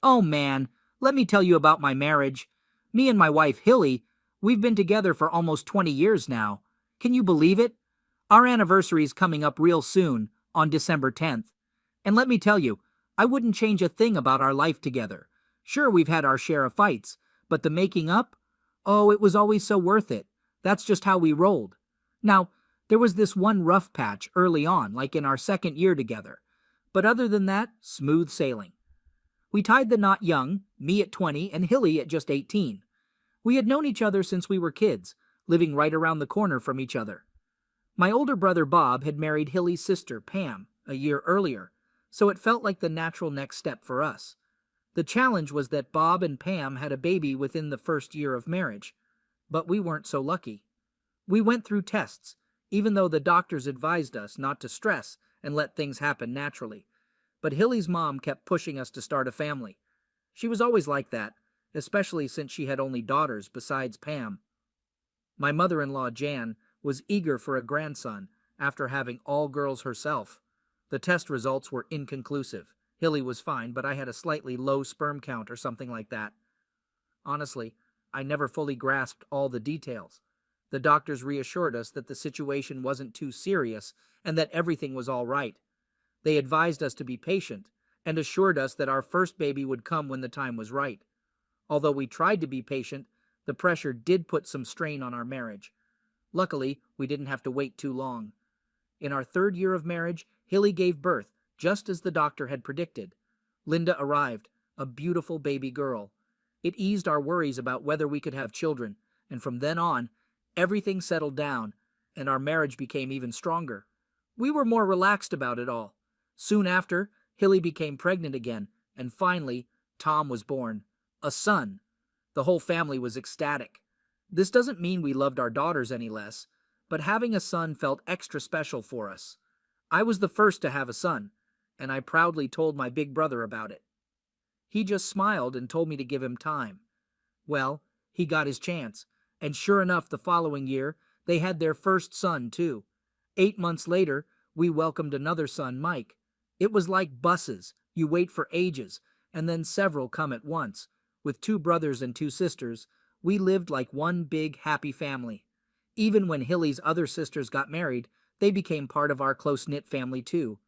Oh man, let me tell you about my marriage. Me and my wife, Hilly, we've been together for almost 20 years now. Can you believe it? Our anniversary's coming up real soon, on December 10th. And let me tell you, I wouldn't change a thing about our life together. Sure, we've had our share of fights, but the making up? Oh, it was always so worth it. That's just how we rolled. Now, there was this one rough patch early on, like in our second year together. But other than that, smooth sailing. We tied the knot young, me at 20 and Hilly at just 18. We had known each other since we were kids, living right around the corner from each other. My older brother Bob had married Hilly's sister, Pam, a year earlier, so it felt like the natural next step for us. The challenge was that Bob and Pam had a baby within the first year of marriage, but we weren't so lucky. We went through tests, even though the doctors advised us not to stress and let things happen naturally. But Hilly's mom kept pushing us to start a family. She was always like that, especially since she had only daughters besides Pam. My mother-in-law, Jan, was eager for a grandson after having all girls herself. The test results were inconclusive. Hilly was fine, but I had a slightly low sperm count or something like that. Honestly, I never fully grasped all the details. The doctors reassured us that the situation wasn't too serious and that everything was all right. They advised us to be patient and assured us that our first baby would come when the time was right. Although we tried to be patient, the pressure did put some strain on our marriage. Luckily, we didn't have to wait too long. In our third year of marriage, Hilly gave birth, just as the doctor had predicted. Linda arrived, a beautiful baby girl. It eased our worries about whether we could have children, and from then on, everything settled down, and our marriage became even stronger. We were more relaxed about it all. Soon after, Hilly became pregnant again, and finally, Tom was born. A son. The whole family was ecstatic. This doesn't mean we loved our daughters any less, but having a son felt extra special for us. I was the first to have a son, and I proudly told my big brother about it. He just smiled and told me to give him time. Well, he got his chance, and sure enough, the following year, they had their first son, too. 8 months later, we welcomed another son, Mike. It was like buses. You wait for ages, and then several come at once. With 2 brothers and 2 sisters, we lived like one big, happy family. Even when Hilly's other sisters got married, they became part of our close-knit family, too.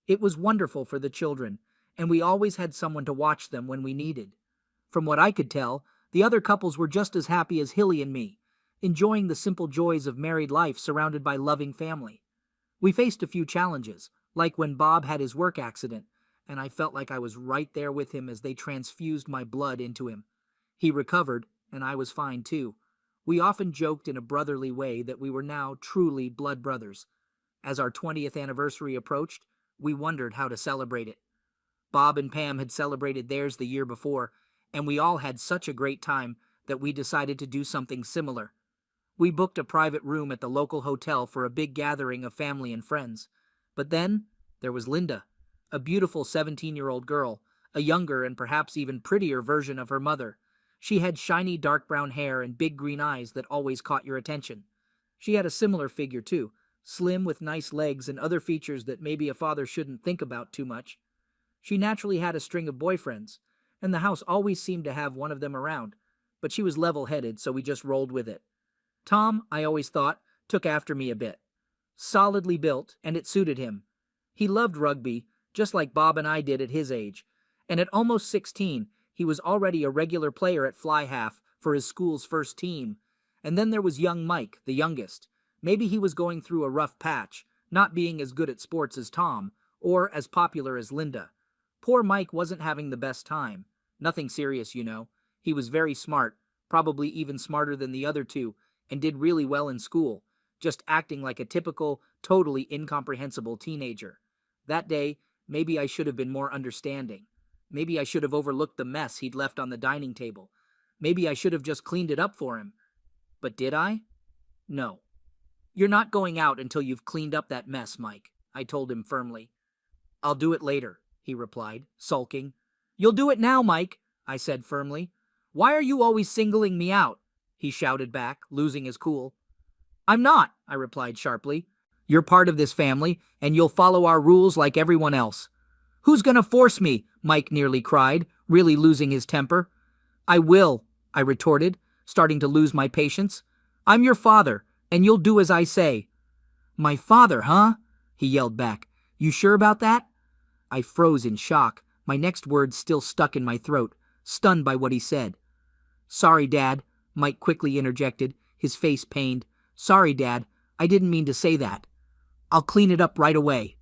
It was wonderful for the children, and we always had someone to watch them when we needed. From what I could tell, the other couples were just as happy as Hilly and me, enjoying the simple joys of married life surrounded by loving family. We faced a few challenges, like when Bob had his work accident, and I felt like I was right there with him as they transfused my blood into him. He recovered, and I was fine too. We often joked in a brotherly way that we were now truly blood brothers. As our 20th anniversary approached, we wondered how to celebrate it. Bob and Pam had celebrated theirs the year before, and we all had such a great time that we decided to do something similar. We booked a private room at the local hotel for a big gathering of family and friends. But then, there was Linda, a beautiful 17-year-old girl, a younger and perhaps even prettier version of her mother. She had shiny dark brown hair and big green eyes that always caught your attention. She had a similar figure too, slim with nice legs and other features that maybe a father shouldn't think about too much. She naturally had a string of boyfriends, and the house always seemed to have one of them around, but she was level-headed, so we just rolled with it. Tom, I always thought, took after me a bit. Solidly built, and it suited him. He loved rugby, just like Bob and I did at his age, and at almost 16, he was already a regular player at fly half for his school's first team. And then there was young Mike, the youngest. Maybe he was going through a rough patch, not being as good at sports as Tom, or as popular as Linda. Poor Mike wasn't having the best time. Nothing serious, you know. He was very smart, probably even smarter than the other 2, and did really well in school, just acting like a typical, totally incomprehensible teenager. That day, maybe I should have been more understanding. Maybe I should have overlooked the mess he'd left on the dining table. Maybe I should have just cleaned it up for him. But did I? No. You're not going out until you've cleaned up that mess, Mike, I told him firmly. I'll do it later, he replied, sulking. You'll do it now, Mike, I said firmly. Why are you always singling me out? He shouted back, losing his cool. I'm not, I replied sharply. You're part of this family, and you'll follow our rules like everyone else. Who's gonna force me? Mike nearly cried, really losing his temper. I will, I retorted, starting to lose my patience. I'm your father, and you'll do as I say. My father, huh? He yelled back. You sure about that? I froze in shock, my next words still stuck in my throat, stunned by what he said. Sorry, Dad, Mike quickly interjected, his face pained. Sorry, Dad, I didn't mean to say that. I'll clean it up right away.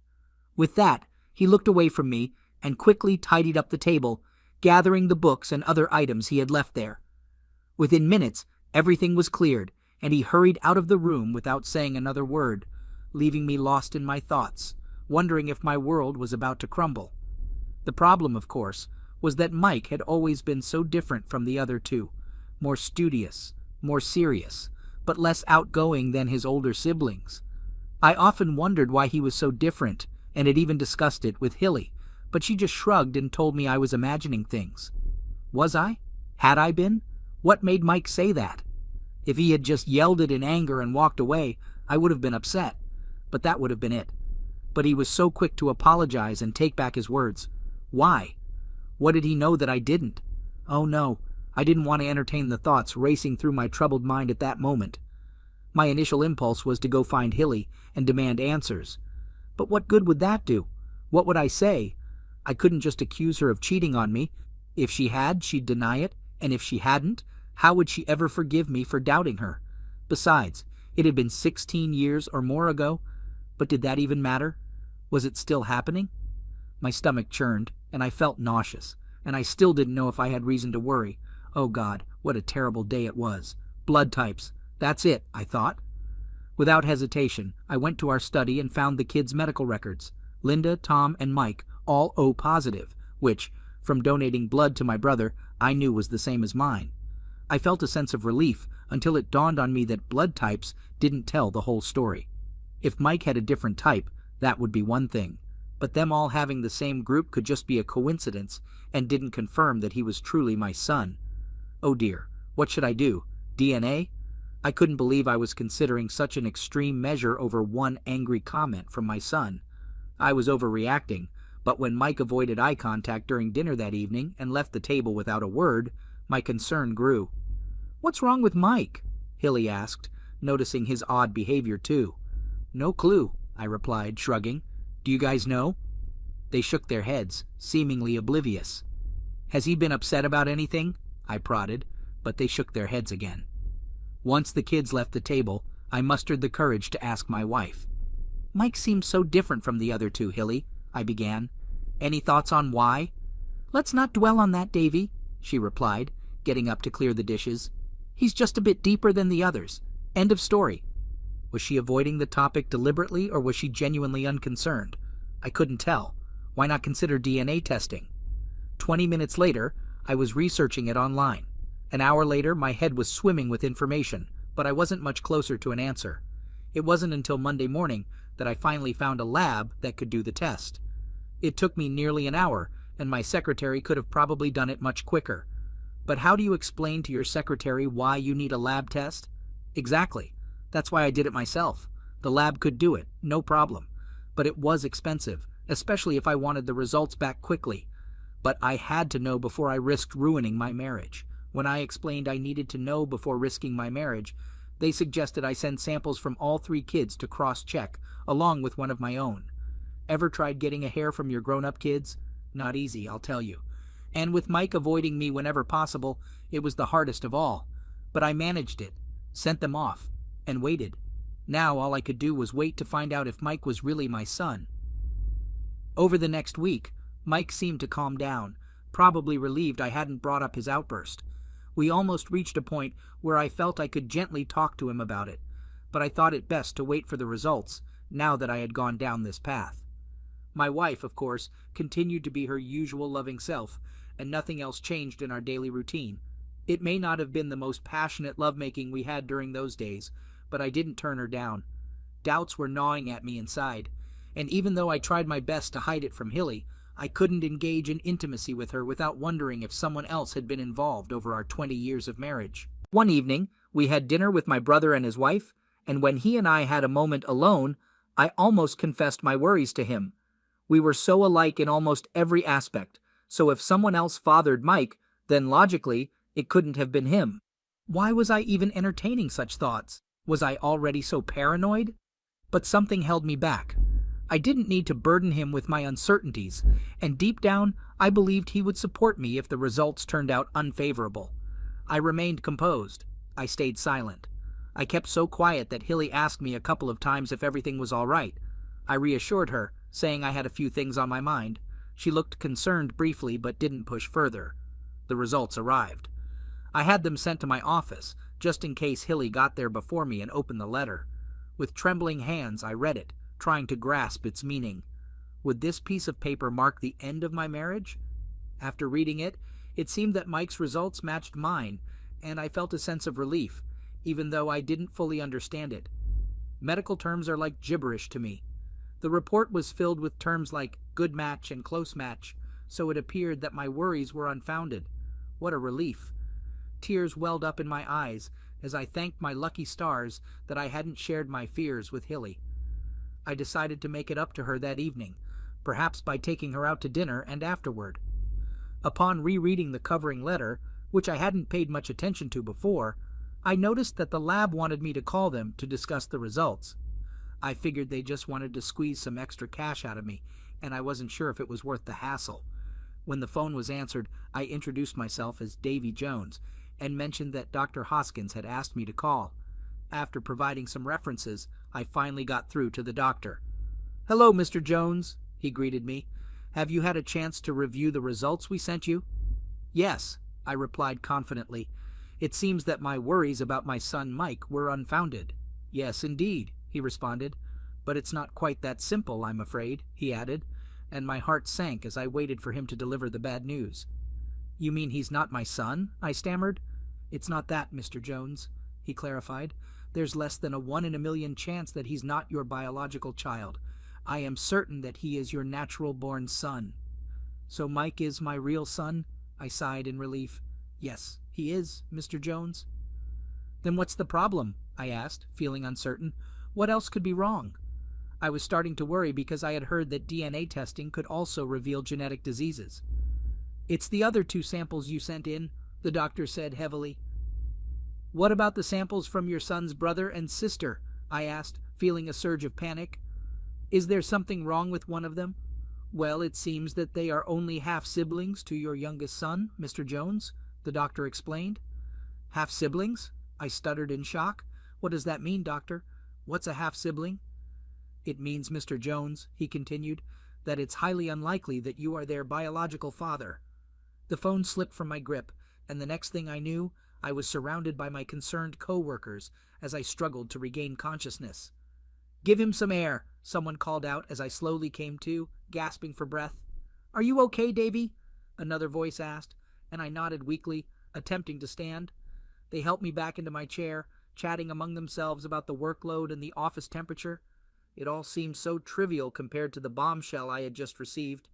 With that, he looked away from me and quickly tidied up the table, gathering the books and other items he had left there. Within minutes, everything was cleared, and he hurried out of the room without saying another word, leaving me lost in my thoughts, wondering if my world was about to crumble. The problem, of course, was that Mike had always been so different from the other two, more studious, more serious, but less outgoing than his older siblings. I often wondered why he was so different, and had even discussed it with Hilly, but she just shrugged and told me I was imagining things. Was I? Had I been? What made Mike say that? If he had just yelled it in anger and walked away, I would have been upset, but that would have been it. But he was so quick to apologize and take back his words. Why? What did he know that I didn't? Oh no, I didn't want to entertain the thoughts racing through my troubled mind at that moment. My initial impulse was to go find Hilly and demand answers. But what good would that do? What would I say? I couldn't just accuse her of cheating on me. If she had, she'd deny it, and if she hadn't, how would she ever forgive me for doubting her? Besides, it had been 16 years or more ago, but did that even matter? Was it still happening? My stomach churned, and I felt nauseous, and I still didn't know if I had reason to worry. Oh God, what a terrible day it was. Blood types. That's it, I thought. Without hesitation, I went to our study and found the kids' medical records. Linda, Tom, and Mike all O positive, which, from donating blood to my brother, I knew was the same as mine. I felt a sense of relief until it dawned on me that blood types didn't tell the whole story. If Mike had a different type, that would be one thing. But them all having the same group could just be a coincidence and didn't confirm that he was truly my son. Oh dear, what should I do? DNA? I couldn't believe I was considering such an extreme measure over one angry comment from my son. I was overreacting, but when Mike avoided eye contact during dinner that evening and left the table without a word, my concern grew. What's wrong with Mike? Hilly asked, noticing his odd behavior too. No clue, I replied, shrugging. Do you guys know? They shook their heads, seemingly oblivious. Has he been upset about anything? I prodded, but they shook their heads again. Once the kids left the table, I mustered the courage to ask my wife. Mike seems so different from the other two, Hilly, I began. Any thoughts on why? Let's not dwell on that, Davy, she replied, getting up to clear the dishes. He's just a bit deeper than the others. End of story. Was she avoiding the topic deliberately, or was she genuinely unconcerned? I couldn't tell. Why not consider DNA testing? 20 minutes later, I was researching it online. An hour later, my head was swimming with information, but I wasn't much closer to an answer. It wasn't until Monday morning that I finally found a lab that could do the test. It took me nearly an hour, and my secretary could have probably done it much quicker. But how do you explain to your secretary why you need a lab test? Exactly. That's why I did it myself. The lab could do it, no problem. But it was expensive, especially if I wanted the results back quickly. But I had to know before I risked ruining my marriage. When I explained I needed to know before risking my marriage, they suggested I send samples from all 3 kids to cross-check, along with one of my own. Ever tried getting a hair from your grown-up kids? Not easy, I'll tell you. And with Mike avoiding me whenever possible, it was the hardest of all. But I managed it, sent them off, and waited. Now all I could do was wait to find out if Mike was really my son. Over the next week, Mike seemed to calm down, probably relieved I hadn't brought up his outburst. We almost reached a point where I felt I could gently talk to him about it, but I thought it best to wait for the results, now that I had gone down this path. My wife, of course, continued to be her usual loving self, and nothing else changed in our daily routine. It may not have been the most passionate lovemaking we had during those days, but I didn't turn her down. Doubts were gnawing at me inside, and even though I tried my best to hide it from Hilly, I couldn't engage in intimacy with her without wondering if someone else had been involved over our 20 years of marriage. One evening, we had dinner with my brother and his wife, and when he and I had a moment alone, I almost confessed my worries to him. We were so alike in almost every aspect, So if someone else fathered Mike, then logically, it couldn't have been him. Why was I even entertaining such thoughts? Was I already so paranoid? But something held me back. I didn't need to burden him with my uncertainties, and deep down, I believed he would support me if the results turned out unfavorable. I remained composed. I stayed silent. I kept so quiet that Hilly asked me a couple of times if everything was all right. I reassured her, saying I had a few things on my mind. She looked concerned briefly but didn't push further. The results arrived. I had them sent to my office, just in case Hilly got there before me and opened the letter. With trembling hands, I read it, trying to grasp its meaning. Would this piece of paper mark the end of my marriage? After reading it, it seemed that Mike's results matched mine, and I felt a sense of relief, even though I didn't fully understand it. Medical terms are like gibberish to me. The report was filled with terms like good match and close match, so it appeared that my worries were unfounded. What a relief. Tears welled up in my eyes as I thanked my lucky stars that I hadn't shared my fears with Hilly. I decided to make it up to her that evening, perhaps by taking her out to dinner and afterward. Upon rereading the covering letter, which I hadn't paid much attention to before, I noticed that the lab wanted me to call them to discuss the results. I figured they just wanted to squeeze some extra cash out of me, and I wasn't sure if it was worth the hassle. When the phone was answered, I introduced myself as Davy Jones and mentioned that Dr. Hoskins had asked me to call. After providing some references, I finally got through to the doctor. "Hello, Mr. Jones," he greeted me. "Have you had a chance to review the results we sent you?" "Yes," I replied confidently. "It seems that my worries about my son Mike were unfounded." "Yes, indeed," he responded. "But it's not quite that simple, I'm afraid," he added, and my heart sank as I waited for him to deliver the bad news. "You mean he's not my son?" I stammered. "It's not that, Mr. Jones," he clarified. "There's less than a 1 in a million chance that he's not your biological child. I am certain that he is your natural-born son." "So Mike is my real son?" I sighed in relief. "Yes, he is, Mr. Jones." "Then what's the problem?" I asked, feeling uncertain. "What else could be wrong?" I was starting to worry because I had heard that DNA testing could also reveal genetic diseases. "It's the other 2 samples you sent in," the doctor said heavily. "What about the samples from your son's brother and sister?" I asked, feeling a surge of panic. "Is there something wrong with one of them?" "Well, it seems that they are only half-siblings to your youngest son, Mr. Jones," the doctor explained. "Half-siblings?" I stuttered in shock. "What does that mean, doctor? What's a half-sibling?" "It means, Mr. Jones," he continued, "that it's highly unlikely that you are their biological father." The phone slipped from my grip, and the next thing I knew, I was surrounded by my concerned co-workers as I struggled to regain consciousness. "Give him some air," someone called out as I slowly came to, gasping for breath. "Are you okay, Davy?" another voice asked, and I nodded weakly, attempting to stand. They helped me back into my chair, chatting among themselves about the workload and the office temperature. It all seemed so trivial compared to the bombshell I had just received.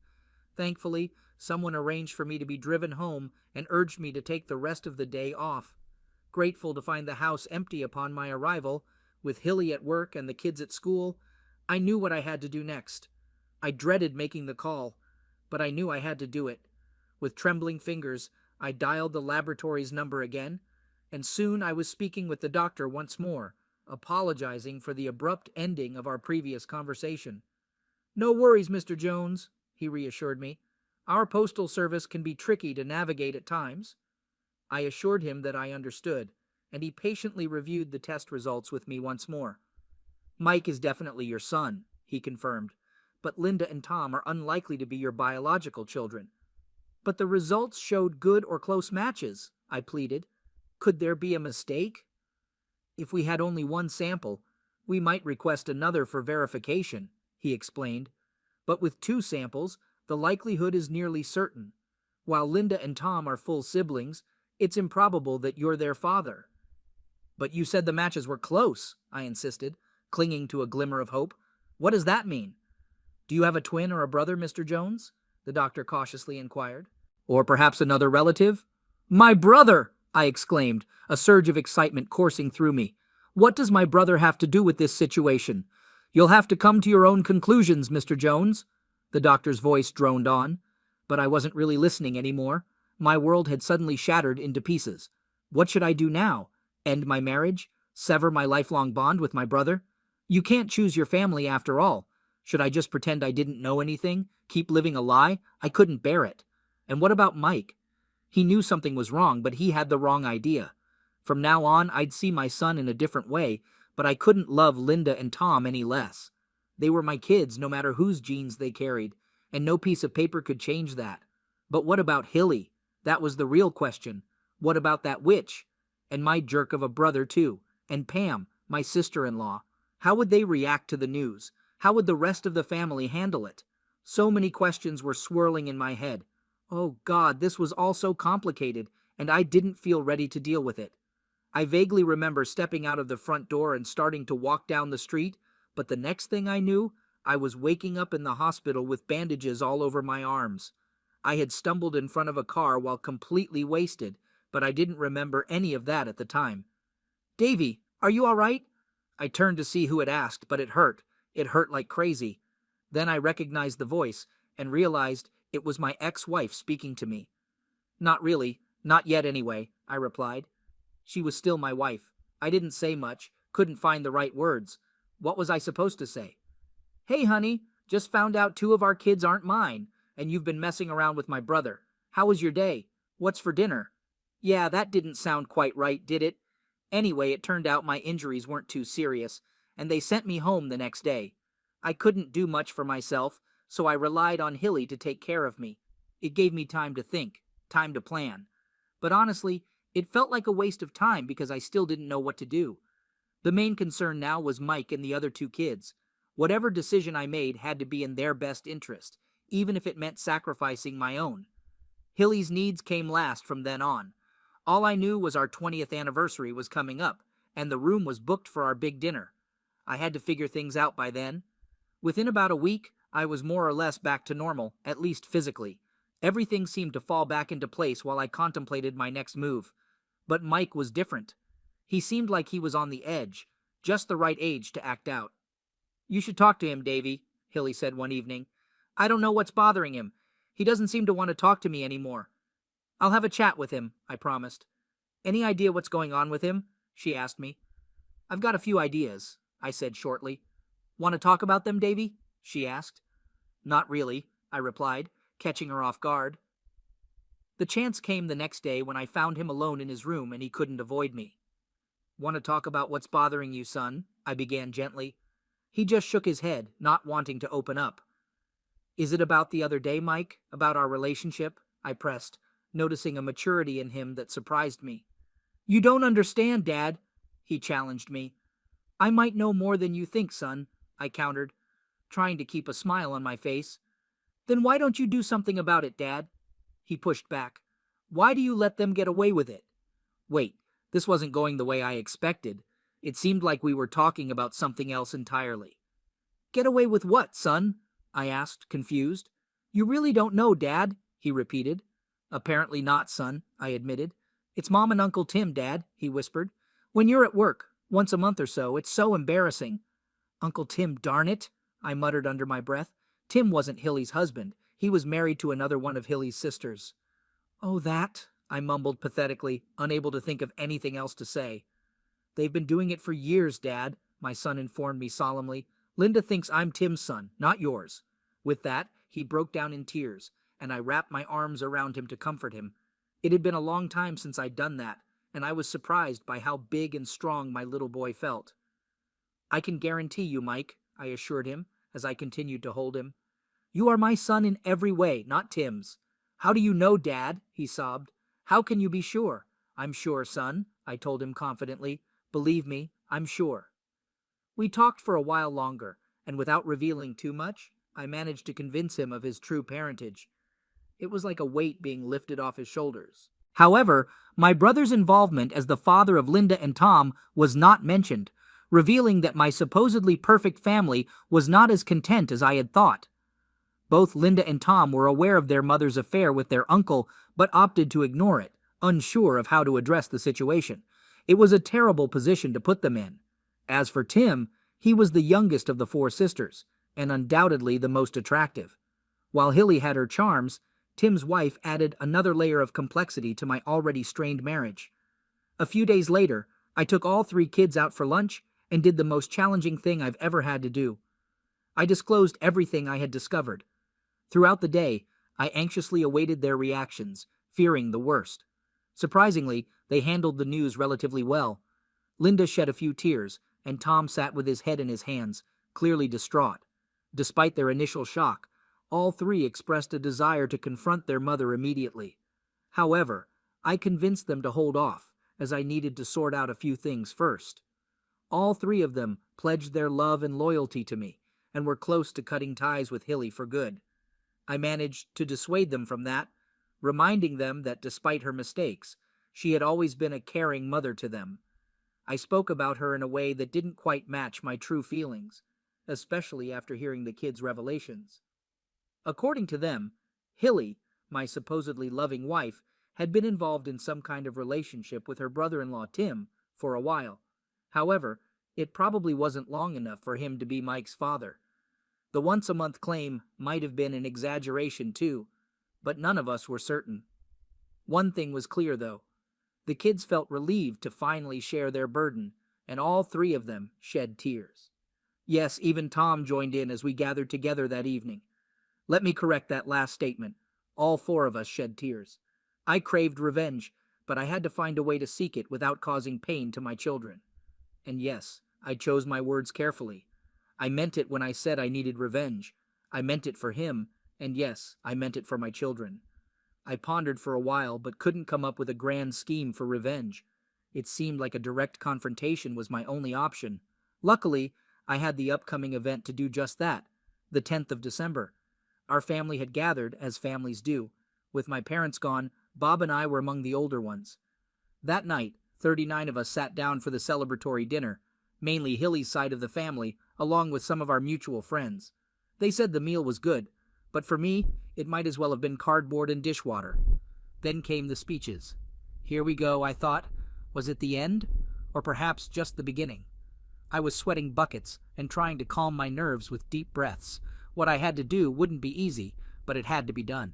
Thankfully, someone arranged for me to be driven home and urged me to take the rest of the day off. Grateful to find the house empty upon my arrival, with Hilly at work and the kids at school, I knew what I had to do next. I dreaded making the call, but I knew I had to do it. With trembling fingers, I dialed the laboratory's number again, and soon I was speaking with the doctor once more, apologizing for the abrupt ending of our previous conversation. "No worries, Mr. Jones," he reassured me. "Our postal service can be tricky to navigate at times." I assured him that I understood, and he patiently reviewed the test results with me once more. "Mike is definitely your son," he confirmed, "but Linda and Tom are unlikely to be your biological children." "But the results showed good or close matches," I pleaded. "Could there be a mistake?" "If we had only 1 sample, we might request another for verification," he explained. "But with 2 samples, the likelihood is nearly certain. While Linda and Tom are full siblings, it's improbable that you're their father." "But you said the matches were close," I insisted, clinging to a glimmer of hope. "What does that mean?" "Do you have a twin or a brother, Mr. Jones?" the doctor cautiously inquired. "Or perhaps another relative?" "My brother!" I exclaimed, a surge of excitement coursing through me. "What does my brother have to do with this situation?" "You'll have to come to your own conclusions, Mr. Jones," the doctor's voice droned on. But I wasn't really listening anymore. My world had suddenly shattered into pieces. What should I do now? End my marriage? Sever my lifelong bond with my brother? You can't choose your family after all. Should I just pretend I didn't know anything? Keep living a lie? I couldn't bear it. And what about Mike? He knew something was wrong, but he had the wrong idea. From now on, I'd see my son in a different way, but I couldn't love Linda and Tom any less. They were my kids, no matter whose genes they carried, and no piece of paper could change that. But what about Hilly? That was the real question. What about that witch? And my jerk of a brother, too. And Pam, my sister-in-law. How would they react to the news? How would the rest of the family handle it? So many questions were swirling in my head. Oh God, this was all so complicated, and I didn't feel ready to deal with it. I vaguely remember stepping out of the front door and starting to walk down the street, but the next thing I knew, I was waking up in the hospital with bandages all over my arms. I had stumbled in front of a car while completely wasted, but I didn't remember any of that at the time. Davy, are you all right? I turned to see who had asked, but it hurt. It hurt like crazy. Then I recognized the voice and realized it was my ex-wife speaking to me. Not really. Not yet anyway, I replied. She was still my wife. I didn't say much, couldn't find the right words. What was I supposed to say? Hey, honey, just found out 2 of our kids aren't mine, and you've been messing around with my brother. How was your day? What's for dinner? Yeah, that didn't sound quite right, did it? Anyway, it turned out my injuries weren't too serious, and they sent me home the next day. I couldn't do much for myself, so I relied on Hilly to take care of me. It gave me time to think, time to plan. But honestly, it felt like a waste of time because I still didn't know what to do. The main concern now was Mike and the other 2 kids. Whatever decision I made had to be in their best interest, even if it meant sacrificing my own. Hilly's needs came last from then on. All I knew was our 20th anniversary was coming up, and the room was booked for our big dinner. I had to figure things out by then. Within about a week, I was more or less back to normal, at least physically. Everything seemed to fall back into place while I contemplated my next move. But Mike was different. He seemed like he was on the edge, just the right age to act out. You should talk to him, Davy, Hilly said one evening. I don't know what's bothering him. He doesn't seem to want to talk to me anymore. I'll have a chat with him, I promised. Any idea what's going on with him? She asked me. I've got a few ideas, I said shortly. Want to talk about them, Davy? She asked. Not really, I replied, catching her off guard. The chance came the next day when I found him alone in his room and he couldn't avoid me. Want to talk about what's bothering you, son? I began gently. He just shook his head, not wanting to open up. Is it about the other day, Mike? About our relationship? I pressed, noticing a maturity in him that surprised me. You don't understand, Dad, he challenged me. I might know more than you think, son, I countered, trying to keep a smile on my face. Then why don't you do something about it, Dad? He pushed back. Why do you let them get away with it? Wait, this wasn't going the way I expected. It seemed like we were talking about something else entirely. Get away with what, son? I asked, confused. You really don't know, Dad, he repeated. Apparently not, son, I admitted. It's Mom and Uncle Tim, Dad, he whispered. When you're at work, once a month or so, it's so embarrassing. Uncle Tim, darn it, I muttered under my breath. Tim wasn't Hilly's husband. He was married to another one of Hilly's sisters. Oh, that, I mumbled pathetically, unable to think of anything else to say. They've been doing it for years, Dad, my son informed me solemnly. Linda thinks I'm Tim's son, not yours. With that, he broke down in tears, and I wrapped my arms around him to comfort him. It had been a long time since I'd done that, and I was surprised by how big and strong my little boy felt. I can guarantee you, Mike, I assured him, as I continued to hold him. You are my son in every way, not Tim's. How do you know, Dad? He sobbed. How can you be sure? I'm sure, son, I told him confidently. Believe me, I'm sure. We talked for a while longer, and without revealing too much, I managed to convince him of his true parentage. It was like a weight being lifted off his shoulders. However, my brother's involvement as the father of Linda and Tom was not mentioned, revealing that my supposedly perfect family was not as content as I had thought. Both Linda and Tom were aware of their mother's affair with their uncle, but opted to ignore it, unsure of how to address the situation. It was a terrible position to put them in. As for Tim, he was the youngest of the 4 sisters, and undoubtedly the most attractive. While Hilly had her charms, Tim's wife added another layer of complexity to my already strained marriage. A few days later, I took all 3 kids out for lunch and did the most challenging thing I've ever had to do. I disclosed everything I had discovered. Throughout the day, I anxiously awaited their reactions, fearing the worst. Surprisingly, they handled the news relatively well. Linda shed a few tears, and Tom sat with his head in his hands, clearly distraught. Despite their initial shock, all 3 expressed a desire to confront their mother immediately. However, I convinced them to hold off, as I needed to sort out a few things first. All 3 of them pledged their love and loyalty to me, and were close to cutting ties with Hilly for good. I managed to dissuade them from that, reminding them that despite her mistakes, she had always been a caring mother to them. I spoke about her in a way that didn't quite match my true feelings, especially after hearing the kids' revelations. According to them, Hilly, my supposedly loving wife, had been involved in some kind of relationship with her brother-in-law Tim for a while. However, it probably wasn't long enough for him to be Mike's father. The once-a-month claim might have been an exaggeration too, but none of us were certain. One thing was clear, though. The kids felt relieved to finally share their burden, and all 3 of them shed tears. Yes, even Tom joined in as we gathered together that evening. Let me correct that last statement. All 4 of us shed tears. I craved revenge, but I had to find a way to seek it without causing pain to my children. And yes, I chose my words carefully. I meant it when I said I needed revenge. I meant it for him, and yes, I meant it for my children. I pondered for a while, but couldn't come up with a grand scheme for revenge. It seemed like a direct confrontation was my only option. Luckily, I had the upcoming event to do just that, the 10th of December. Our family had gathered, as families do. With my parents gone, Bob and I were among the older ones. That night, 39 of us sat down for the celebratory dinner, mainly Hilly's side of the family, along with some of our mutual friends. They said the meal was good, but for me, it might as well have been cardboard and dishwater. Then came the speeches. Here we go, I thought. Was it the end? Or perhaps just the beginning? I was sweating buckets and trying to calm my nerves with deep breaths. What I had to do wouldn't be easy, but it had to be done.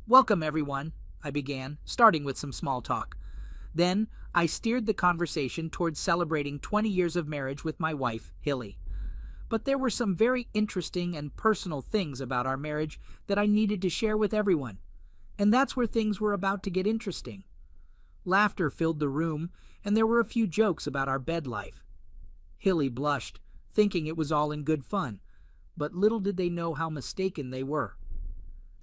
"Welcome, everyone," I began, starting with some small talk. Then I steered the conversation towards celebrating 20 years of marriage with my wife, Hilly. But there were some very interesting and personal things about our marriage that I needed to share with everyone. And that's where things were about to get interesting. Laughter filled the room, and there were a few jokes about our bed life. Hilly blushed, thinking it was all in good fun, but little did they know how mistaken they were.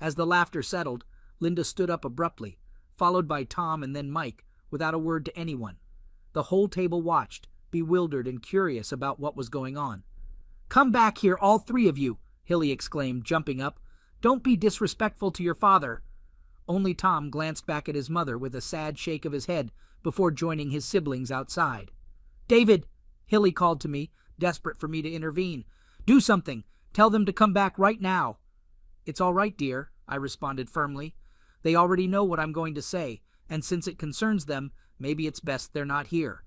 As the laughter settled, Linda stood up abruptly, followed by Tom and then Mike, without a word to anyone. The whole table watched, bewildered and curious about what was going on. "Come back here, all 3 of you," Hilly exclaimed, jumping up. "Don't be disrespectful to your father." Only Tom glanced back at his mother with a sad shake of his head before joining his siblings outside. "David," Hilly called to me, desperate for me to intervene. "Do something. Tell them to come back right now." "It's all right, dear," I responded firmly. "They already know what I'm going to say, and since it concerns them, maybe it's best they're not here."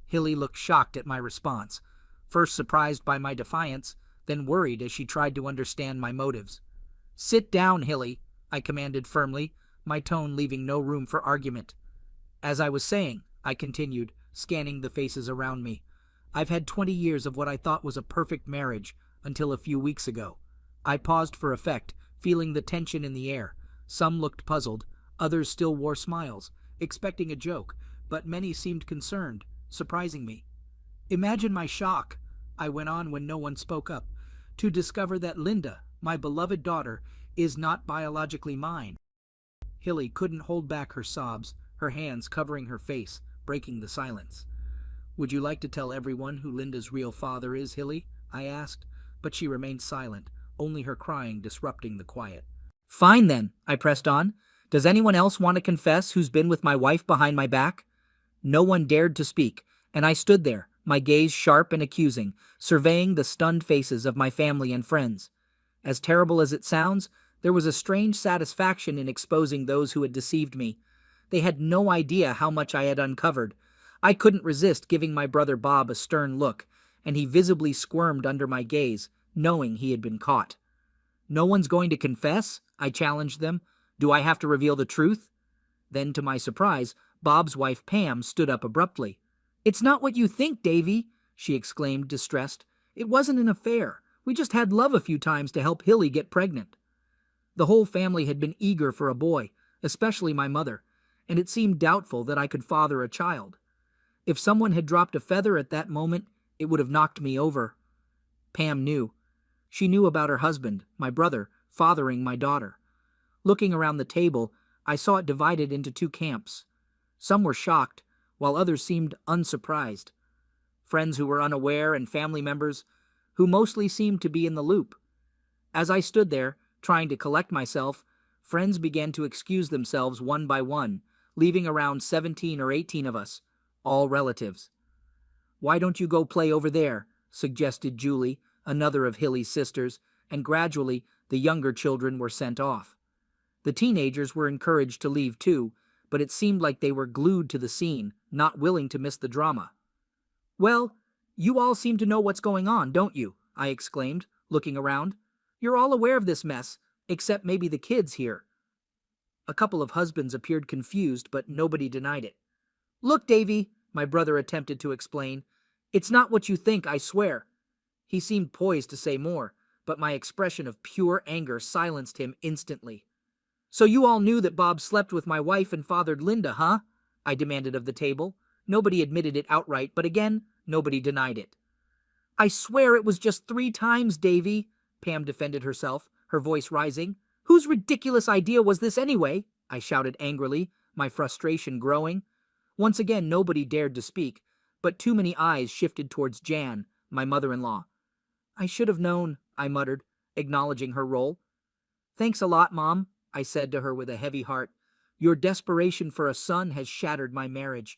Hilly looked shocked at my response, first surprised by my defiance, then worried as she tried to understand my motives. "Sit down, Hilly," I commanded firmly, my tone leaving no room for argument. "As I was saying," I continued, scanning the faces around me, "I've had 20 years of what I thought was a perfect marriage until a few weeks ago." I paused for effect, feeling the tension in the air. Some looked puzzled, others still wore smiles, expecting a joke, but many seemed concerned, surprising me. "Imagine my shock," I went on when no one spoke up, "to discover that Linda, my beloved daughter, is not biologically mine." Hilly couldn't hold back her sobs, her hands covering her face, breaking the silence. "Would you like to tell everyone who Linda's real father is, Hilly?" I asked, but she remained silent, only her crying disrupting the quiet. "Fine then," I pressed on. "Does anyone else want to confess who's been with my wife behind my back?" No one dared to speak, and I stood there, my gaze sharp and accusing, surveying the stunned faces of my family and friends. As terrible as it sounds, there was a strange satisfaction in exposing those who had deceived me. They had no idea how much I had uncovered. I couldn't resist giving my brother Bob a stern look, and he visibly squirmed under my gaze, knowing he had been caught. "No one's going to confess?" I challenged them. Do I have to reveal the truth? Then, to my surprise, Bob's wife Pam stood up abruptly. It's not what you think, Davy, she exclaimed, distressed. It wasn't an affair. We just had love a few times to help Hilly get pregnant. The whole family had been eager for a boy, especially my mother, and it seemed doubtful that I could father a child. If someone had dropped a feather at that moment, it would have knocked me over. Pam knew. She knew about her husband, my brother, fathering my daughter. Looking around the table, I saw it divided into two camps. Some were shocked, while others seemed unsurprised. Friends who were unaware and family members who mostly seemed to be in the loop. As I stood there, trying to collect myself, friends began to excuse themselves one by one, leaving around 17 or 18 of us, all relatives. Why don't you go play over there? Suggested Julie, another of Hilly's sisters, and gradually the younger children were sent off. The teenagers were encouraged to leave too, but it seemed like they were glued to the scene, not willing to miss the drama. Well, you all seem to know what's going on, don't you? I exclaimed, looking around. You're all aware of this mess, except maybe the kids here. A couple of husbands appeared confused, but nobody denied it. Look, Davy, my brother attempted to explain. It's not what you think, I swear. He seemed poised to say more, but my expression of pure anger silenced him instantly. So you all knew that Bob slept with my wife and fathered Linda, huh? I demanded of the table. Nobody admitted it outright, but again, nobody denied it. I swear it was just 3 times, Davy, Pam defended herself, her voice rising. Whose ridiculous idea was this anyway? I shouted angrily, my frustration growing. Once again, nobody dared to speak, but too many eyes shifted towards Jan, my mother-in-law. I should have known, I muttered, acknowledging her role. Thanks a lot, Mom, I said to her with a heavy heart. Your desperation for a son has shattered my marriage.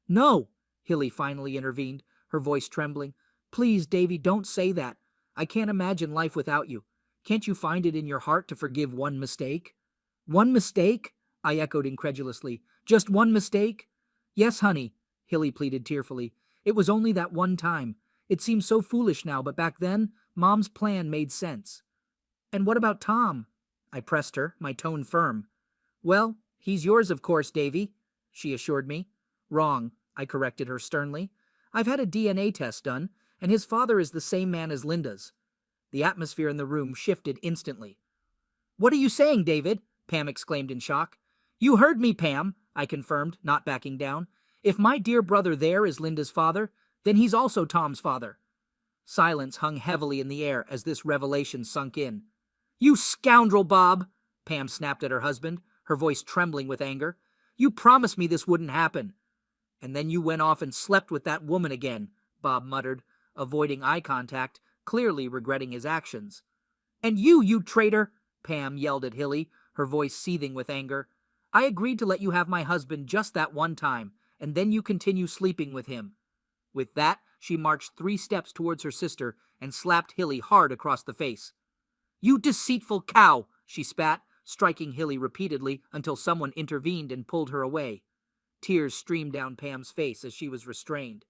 No, Hilly finally intervened, her voice trembling. Please, Davy, don't say that. I can't imagine life without you. Can't you find it in your heart to forgive one mistake? One mistake? I echoed incredulously. Just one mistake? Yes, honey, Hilly pleaded tearfully. It was only that one time. It seems so foolish now, but back then, Mom's plan made sense. And what about Tom? I pressed her, my tone firm. Well, he's yours, of course, Davy, she assured me. Wrong, I corrected her sternly. I've had a DNA test done, and his father is the same man as Linda's. The atmosphere in the room shifted instantly. What are you saying, David? Pam exclaimed in shock. You heard me, Pam, I confirmed, not backing down. If my dear brother there is Linda's father, then he's also Tom's father. Silence hung heavily in the air as this revelation sunk in. You scoundrel, Bob, Pam snapped at her husband, her voice trembling with anger. You promised me this wouldn't happen. And then you went off and slept with that woman again, Bob muttered, avoiding eye contact, clearly regretting his actions. And you traitor, Pam yelled at Hilly, her voice seething with anger. I agreed to let you have my husband just that one time, and then you continue sleeping with him. With that, she marched 3 steps towards her sister and slapped Hilly hard across the face. You deceitful cow, she spat, striking Hilly repeatedly until someone intervened and pulled her away. Tears streamed down Pam's face as she was restrained.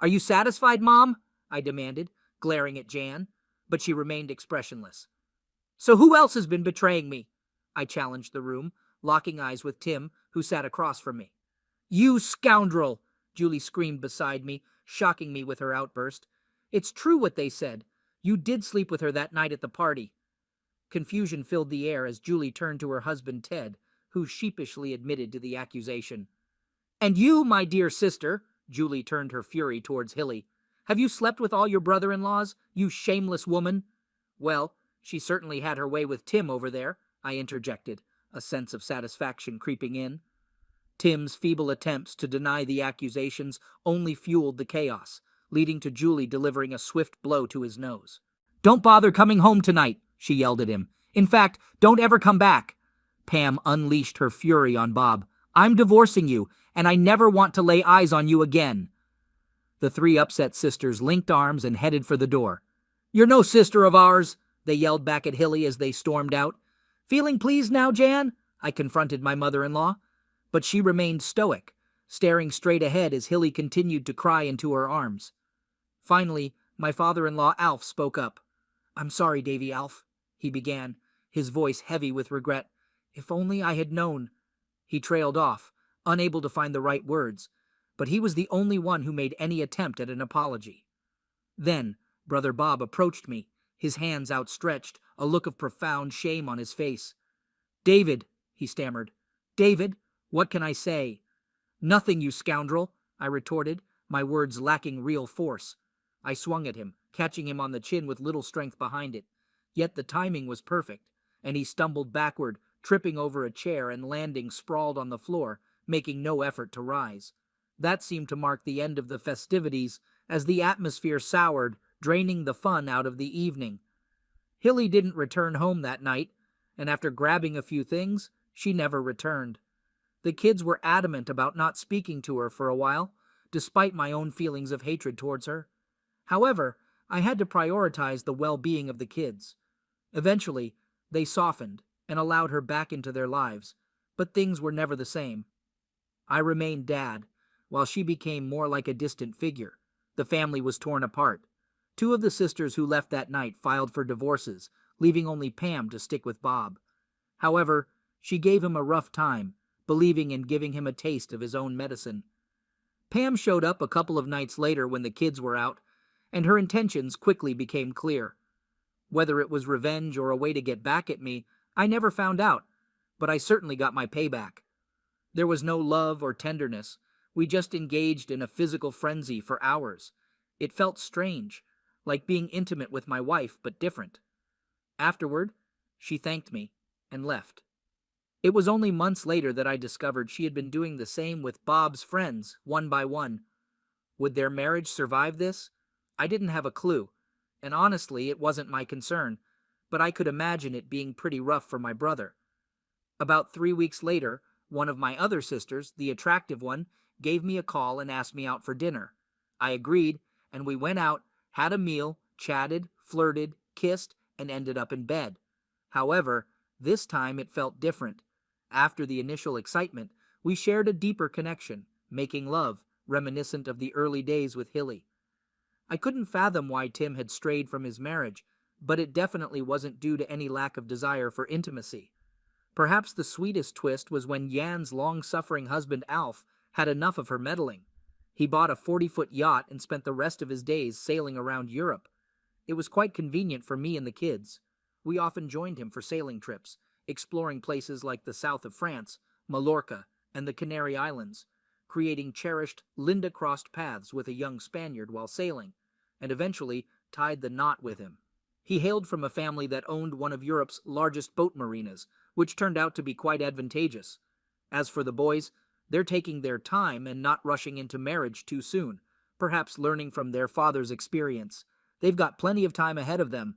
Are you satisfied, Mom? I demanded, glaring at Jan, but she remained expressionless. So who else has been betraying me? I challenged the room, locking eyes with Tim, who sat across from me. You scoundrel! Julie screamed beside me, shocking me with her outburst. It's true what they said. You did sleep with her that night at the party. Confusion filled the air as Julie turned to her husband Ted, who sheepishly admitted to the accusation. And you, my dear sister, Julie turned her fury towards Hilly, have you slept with all your brother-in-laws, you shameless woman? Well, she certainly had her way with Tim over there, I interjected, a sense of satisfaction creeping in. Tim's feeble attempts to deny the accusations only fueled the chaos, leading to Julie delivering a swift blow to his nose. Don't bother coming home tonight, she yelled at him. In fact, don't ever come back. Pam unleashed her fury on Bob. I'm divorcing you, and I never want to lay eyes on you again. The 3 upset sisters linked arms and headed for the door. You're no sister of ours, they yelled back at Hilly as they stormed out. Feeling pleased now, Jan? I confronted my mother-in-law. But she remained stoic, staring straight ahead as Hilly continued to cry into her arms. Finally, my father-in-law Alf spoke up. I'm sorry, Davy, Alf, he began, his voice heavy with regret. If only I had known. He trailed off, unable to find the right words, but he was the only one who made any attempt at an apology. Then, Brother Bob approached me, his hands outstretched, a look of profound shame on his face. "David," he stammered. "David, what can I say?" "Nothing, you scoundrel," I retorted, my words lacking real force. I swung at him, catching him on the chin with little strength behind it. Yet the timing was perfect, and he stumbled backward, tripping over a chair and landing sprawled on the floor, making no effort to rise. That seemed to mark the end of the festivities, as the atmosphere soured, draining the fun out of the evening. Hilly didn't return home that night, and after grabbing a few things, she never returned. The kids were adamant about not speaking to her for a while, despite my own feelings of hatred towards her. However, I had to prioritize the well-being of the kids. Eventually, they softened and allowed her back into their lives, but things were never the same. I remained dad, while she became more like a distant figure. The family was torn apart. Two of the sisters who left that night filed for divorces, leaving only Pam to stick with Bob. However, she gave him a rough time, believing in giving him a taste of his own medicine. Pam showed up a couple of nights later when the kids were out, and her intentions quickly became clear. Whether it was revenge or a way to get back at me, I never found out, but I certainly got my payback. There was no love or tenderness. We just engaged in a physical frenzy for hours. It felt strange, like being intimate with my wife, but different. Afterward, she thanked me and left. It was only months later that I discovered she had been doing the same with Bob's friends, one by one. Would their marriage survive this? I didn't have a clue, and honestly, it wasn't my concern, but I could imagine it being pretty rough for my brother. About 3 weeks later, one of my other sisters, the attractive one, gave me a call and asked me out for dinner. I agreed, and we went out, had a meal, chatted, flirted, kissed, and ended up in bed. However, this time it felt different. After the initial excitement, we shared a deeper connection, making love, reminiscent of the early days with Hilly. I couldn't fathom why Tim had strayed from his marriage, but it definitely wasn't due to any lack of desire for intimacy. Perhaps the sweetest twist was when Jan's long-suffering husband Alf had enough of her meddling. He bought a 40-foot yacht and spent the rest of his days sailing around Europe. It was quite convenient for me and the kids. We often joined him for sailing trips, exploring places like the south of France, Mallorca, and the Canary Islands, creating cherished Linda-crossed paths with a young Spaniard while sailing, and eventually tied the knot with him. He hailed from a family that owned one of Europe's largest boat marinas, which turned out to be quite advantageous. As for the boys, they're taking their time and not rushing into marriage too soon, perhaps learning from their father's experience. They've got plenty of time ahead of them.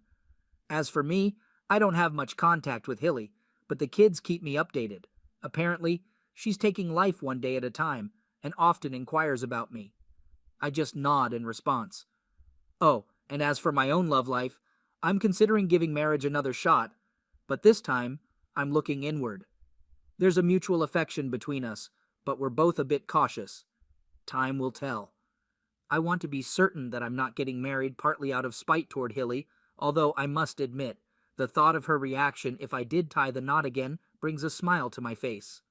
As for me, I don't have much contact with Hilly, but the kids keep me updated. Apparently, she's taking life one day at a time and often inquires about me. I just nod in response. Oh, and as for my own love life, I'm considering giving marriage another shot, but this time, I'm looking inward. There's a mutual affection between us, but we're both a bit cautious. Time will tell. I want to be certain that I'm not getting married partly out of spite toward Hilly, although I must admit, the thought of her reaction if I did tie the knot again brings a smile to my face.